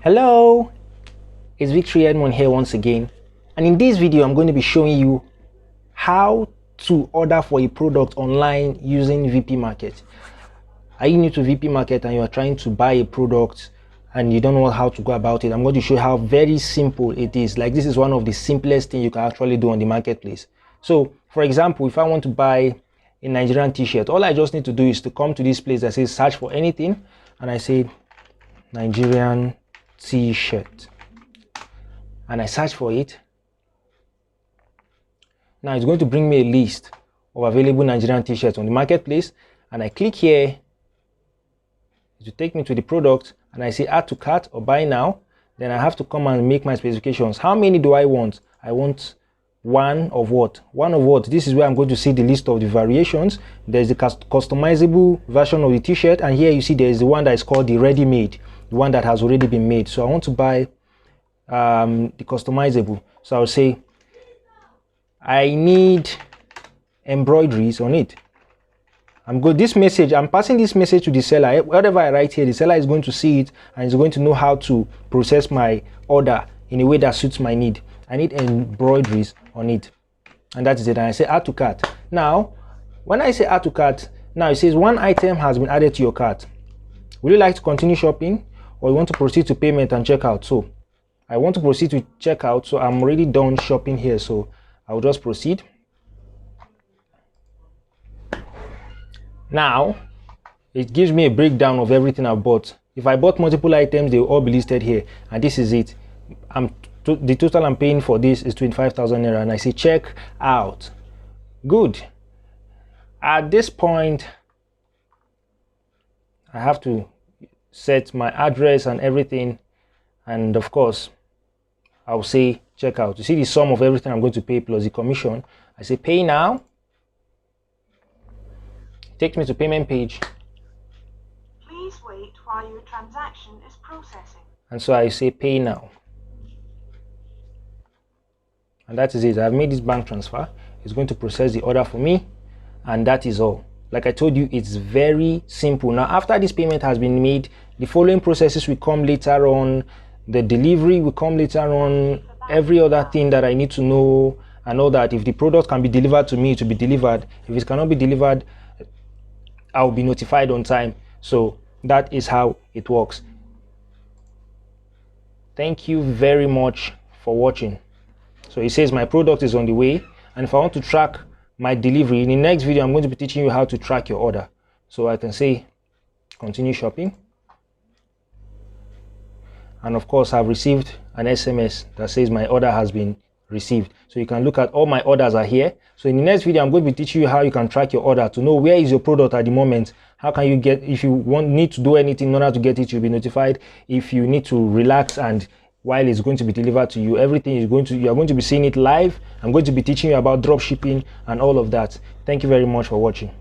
Hello, it's Victory Edmond here once again, and in this video I'm going to be showing you how to order for a product online using VeePee Market. Are you new to VeePee Market and you are trying to buy a product and you don't know how to go about it? I'm going to show you how very simple it is. Like, this is one of the simplest things you can actually do on the marketplace. So for example, if I want to buy a Nigerian t-shirt, all I just need to do is to come to this place that says search for anything, and I say Nigerian t-shirt and I search for it. Now it's going to bring me a list of available Nigerian t-shirts on the marketplace, and I click here to take me to the product, and I say add to cart or buy now. Then I have to come and make my specifications. How many do I want? I want one of what? This is where I'm going to see the list of the variations. There's the customizable version of the t-shirt, and here you see there's the one that is called the ready-made, the one that has already been made. So I want to buy the customizable. So I'll say I need embroideries on it. I'm passing this message to the seller. Whatever I write here, the seller is going to see it and is going to know how to process my order in a way that suits my need. I need embroideries on it, and that is it. And I say add to cart. Now when I say add to cart, now it says one item has been added to your cart. Would you like to continue shopping, or you want to proceed to payment and checkout? So I want to proceed to checkout, so I'm already done shopping here, so I'll just proceed. Now it gives me a breakdown of everything I bought. If I bought multiple items, they will all be listed here, and this is it. The total I'm paying for this is 25,000 naira, and I say check out. Good. At this point I have to set my address and everything, and of course I'll say checkout. You see the sum of everything I'm going to pay plus the commission. I say pay now. Takes me to payment page. Please wait while your transaction is processing. And so I say pay now. And that is it. I've made this bank transfer. It's going to process the order for me, and that is all. Like I told you, it's very simple. Now after this payment has been made, the following processes will come later on. The delivery will come later on. Every other thing that I need to know and all that. If the product can be delivered to me, it will be delivered. If it cannot be delivered, I'll be notified on time. So that is how it works. Thank you very much for watching. So it says my product is on the way, and if I want to track my delivery, in the next video I'm going to be teaching you how to track your order. So I can say continue shopping, and of course I've received an SMS that says my order has been received. So you can look at all my orders are here. So in the next video I'm going to be teaching you how you can track your order to know where is your product at the moment. How can you get, if you need to do anything in order to get it, you'll be notified. If you need to relax and while it's going to be delivered to you, everything is you are going to be seeing it live. I'm going to be teaching you about drop shipping and all of that. Thank you very much for watching.